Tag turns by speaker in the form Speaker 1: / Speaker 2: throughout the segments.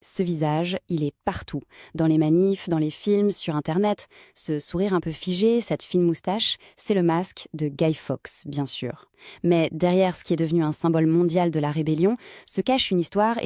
Speaker 1: Ce visage, il est partout. Dans les manifs, dans les films, sur Internet. Ce sourire un peu figé, cette fine moustache, c'est le masque de Guy Fawkes, bien sûr. Mais derrière ce qui est devenu un symbole mondial de la rébellion, se cache une histoire,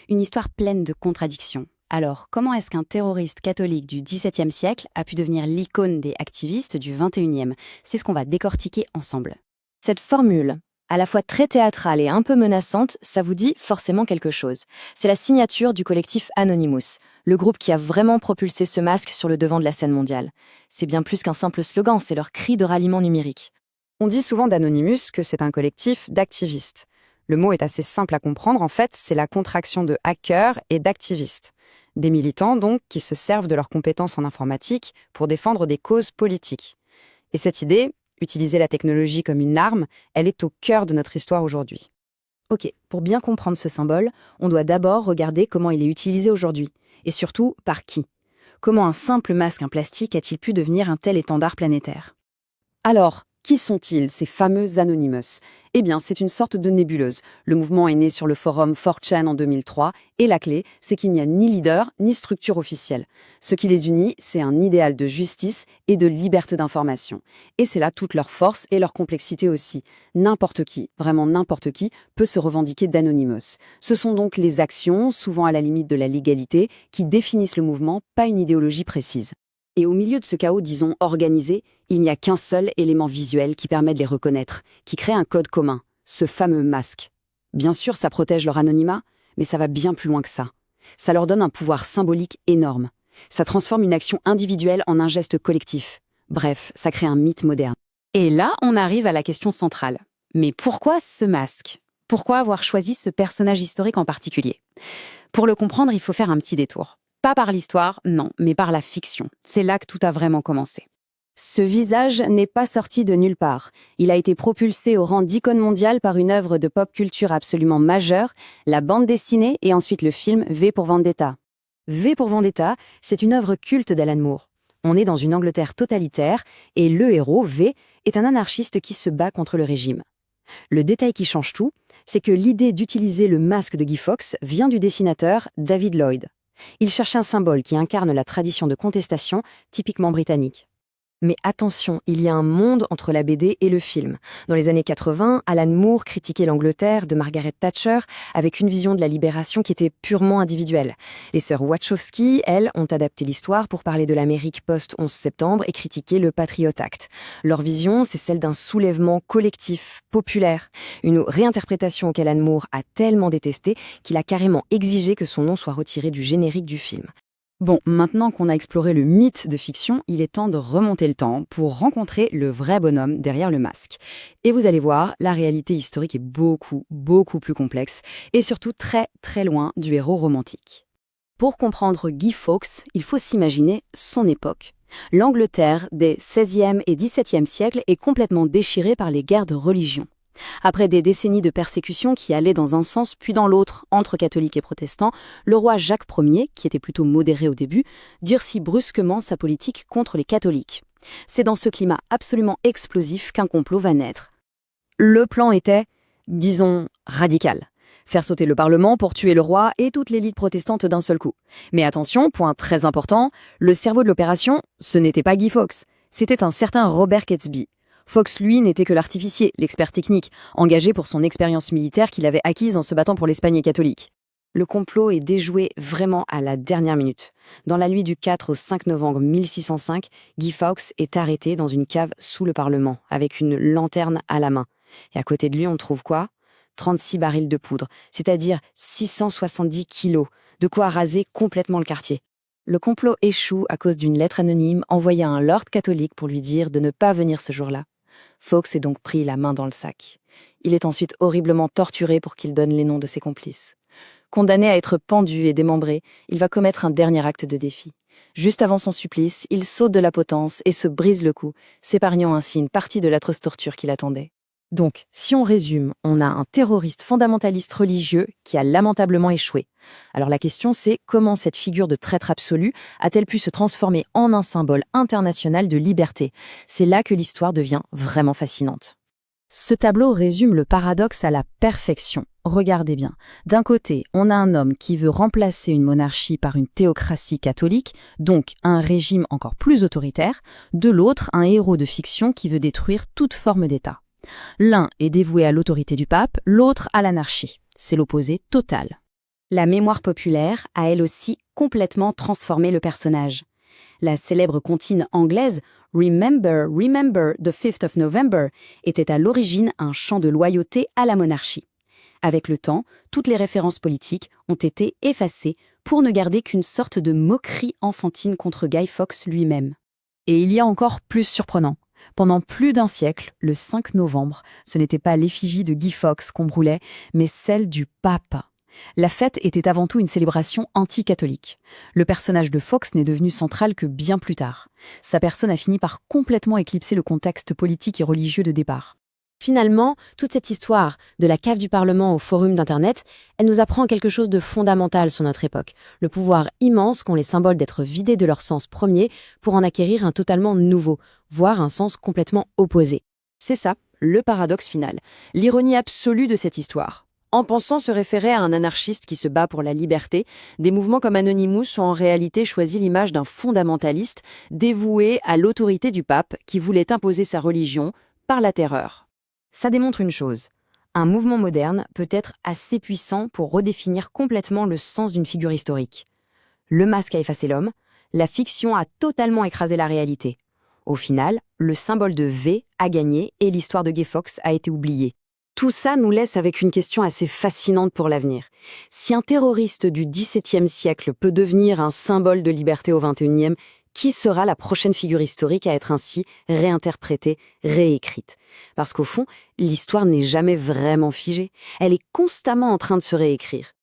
Speaker 1: une histoire pleine de contradictions. Alors, comment est-ce qu'un terroriste catholique du XVIIe siècle a pu devenir l'icône des activistes du XXIe? C'est ce qu'on va décortiquer ensemble. Cette formule, à la fois très théâtrale et un peu menaçante, ça vous dit forcément quelque chose. C'est la signature du collectif Anonymous, le groupe qui a vraiment propulsé ce masque sur le devant de la scène mondiale. C'est bien plus qu'un simple slogan, c'est leur cri de ralliement numérique.
Speaker 2: On dit souvent d'Anonymous que c'est un collectif d'activistes. Le mot est assez simple à comprendre, en fait, c'est la contraction de hacker et d'activistes. Des militants, donc, qui se servent de leurs compétences en informatique pour défendre des causes politiques. Et cette idée, utiliser la technologie comme une arme, elle est au cœur de notre histoire aujourd'hui.
Speaker 1: Ok, pour bien comprendre ce symbole, on doit d'abord regarder comment il est utilisé aujourd'hui, et surtout par qui. Comment un simple masque en plastique a-t-il pu devenir un tel étendard planétaire?
Speaker 2: Alors, qui sont-ils, ces fameux Anonymous? Eh bien, c'est une sorte de nébuleuse. Le mouvement est né sur le forum 4chan en 2003, et la clé, c'est qu'il n'y a ni leader, ni structure officielle. Ce qui les unit, c'est un idéal de justice et de liberté d'information. Et c'est là toute leur force et leur complexité aussi. N'importe qui, vraiment n'importe qui, peut se revendiquer d'Anonymous. Ce sont donc les actions, souvent à la limite de la légalité, qui définissent le mouvement, pas une idéologie précise. Et au milieu de ce chaos, disons, organisé, il n'y a qu'un seul élément visuel qui permet de les reconnaître, qui crée un code commun, ce fameux masque. Bien sûr, ça protège leur anonymat, mais ça va bien plus loin que ça. Ça leur donne un pouvoir symbolique énorme. Ça transforme une action individuelle en un geste collectif. Bref, ça crée un mythe moderne.
Speaker 1: Et là, on arrive à la question centrale. Mais pourquoi ce masque? Pourquoi avoir choisi ce personnage historique en particulier? Pour le comprendre, il faut faire un petit détour. Pas par l'histoire, non, mais par la fiction. C'est là que tout a vraiment commencé. Ce visage n'est pas sorti de nulle part. Il a été propulsé au rang d'icône mondiale par une œuvre de pop culture absolument majeure, la bande dessinée et ensuite le film V pour Vendetta. V pour Vendetta, c'est une œuvre culte d'Alan Moore. On est dans une Angleterre totalitaire et le héros, V, est un anarchiste qui se bat contre le régime. Le détail qui change tout, c'est que l'idée d'utiliser le masque de Guy Fawkes vient du dessinateur David Lloyd. Il cherchait un symbole qui incarne la tradition de contestation typiquement britannique. Mais attention, il y a un monde entre la BD et le film. Dans les années 80, Alan Moore critiquait l'Angleterre de Margaret Thatcher avec une vision de la libération qui était purement individuelle. Les sœurs Wachowski, elles, ont adapté l'histoire pour parler de l'Amérique post-11 septembre et critiquer le Patriot Act. Leur vision, c'est celle d'un soulèvement collectif, populaire. Une réinterprétation qu'Alan Moore a tellement détestée qu'il a carrément exigé que son nom soit retiré du générique du film.
Speaker 2: Bon, maintenant qu'on a exploré le mythe de fiction, il est temps de remonter le temps pour rencontrer le vrai bonhomme derrière le masque. Et vous allez voir, la réalité historique est beaucoup, beaucoup plus complexe et surtout très, très loin du héros romantique. Pour comprendre Guy Fawkes, il faut s'imaginer son époque. L'Angleterre des XVIe et XVIIe siècles est complètement déchirée par les guerres de religion. Après des décennies de persécutions qui allaient dans un sens puis dans l'autre entre catholiques et protestants, le roi Jacques Ier, qui était plutôt modéré au début, durcit brusquement sa politique contre les catholiques. C'est dans ce climat absolument explosif qu'un complot va naître. Le plan était, disons, radical. Faire sauter le Parlement pour tuer le roi et toute l'élite protestante d'un seul coup. Mais attention, point très important, le cerveau de l'opération, ce n'était pas Guy Fawkes, c'était un certain Robert Catesby. Fawkes, lui, n'était que l'artificier, l'expert technique, engagé pour son expérience militaire qu'il avait acquise en se battant pour l'Espagne catholique. Le complot est déjoué vraiment à la dernière minute. Dans la nuit du 4 au 5 novembre 1605, Guy Fawkes est arrêté dans une cave sous le Parlement, avec une lanterne à la main. Et à côté de lui, on trouve quoi? 36 barils de poudre, c'est-à-dire 670 kilos, de quoi raser complètement le quartier. Le complot échoue à cause d'une lettre anonyme envoyée à un lord catholique pour lui dire de ne pas venir ce jour-là. Fawkes est donc pris la main dans le sac. Il est ensuite horriblement torturé pour qu'il donne les noms de ses complices. Condamné à être pendu et démembré, il va commettre un dernier acte de défi. Juste avant son supplice, il saute de la potence et se brise le cou, s'épargnant ainsi une partie de l'atroce torture qui l'attendait. Donc, si on résume, on a un terroriste fondamentaliste religieux qui a lamentablement échoué. Alors la question c'est comment cette figure de traître absolu a-t-elle pu se transformer en un symbole international de liberté? C'est là que l'histoire devient vraiment fascinante. Ce tableau résume le paradoxe à la perfection. Regardez bien. D'un côté, on a un homme qui veut remplacer une monarchie par une théocratie catholique, donc un régime encore plus autoritaire. De l'autre, un héros de fiction qui veut détruire toute forme d'État. L'un est dévoué à l'autorité du pape, l'autre à l'anarchie. C'est l'opposé total.
Speaker 1: La mémoire populaire a elle aussi complètement transformé le personnage. La célèbre comptine anglaise Remember, Remember the 5th of November était à l'origine un chant de loyauté à la monarchie. Avec le temps, toutes les références politiques ont été effacées pour ne garder qu'une sorte de moquerie enfantine contre Guy Fawkes lui-même.
Speaker 2: Et il y a encore plus surprenant. Pendant plus d'un siècle, le 5 novembre, ce n'était pas l'effigie de Guy Fawkes qu'on brûlait, mais celle du pape. La fête était avant tout une célébration anti-catholique. Le personnage de Fawkes n'est devenu central que bien plus tard. Sa personne a fini par complètement éclipser le contexte politique et religieux de départ.
Speaker 1: Finalement, toute cette histoire, de la cave du Parlement au forum d'Internet, elle nous apprend quelque chose de fondamental sur notre époque, le pouvoir immense qu'ont les symboles d'être vidés de leur sens premier pour en acquérir un totalement nouveau, voire un sens complètement opposé.
Speaker 2: C'est ça, le paradoxe final, l'ironie absolue de cette histoire. En pensant se référer à un anarchiste qui se bat pour la liberté, des mouvements comme Anonymous ont en réalité choisi l'image d'un fondamentaliste dévoué à l'autorité du pape qui voulait imposer sa religion par la terreur. Ça démontre une chose. Un mouvement moderne peut être assez puissant pour redéfinir complètement le sens d'une figure historique. Le masque a effacé l'homme, la fiction a totalement écrasé la réalité. Au final, le symbole de V a gagné et l'histoire de Guy Fawkes a été oubliée. Tout ça nous laisse avec une question assez fascinante pour l'avenir. Si un terroriste du XVIIe siècle peut devenir un symbole de liberté au XXIe, qui sera la prochaine figure historique à être ainsi réinterprétée, réécrite? Parce qu'au fond, l'histoire n'est jamais vraiment figée. Elle est constamment en train de se réécrire.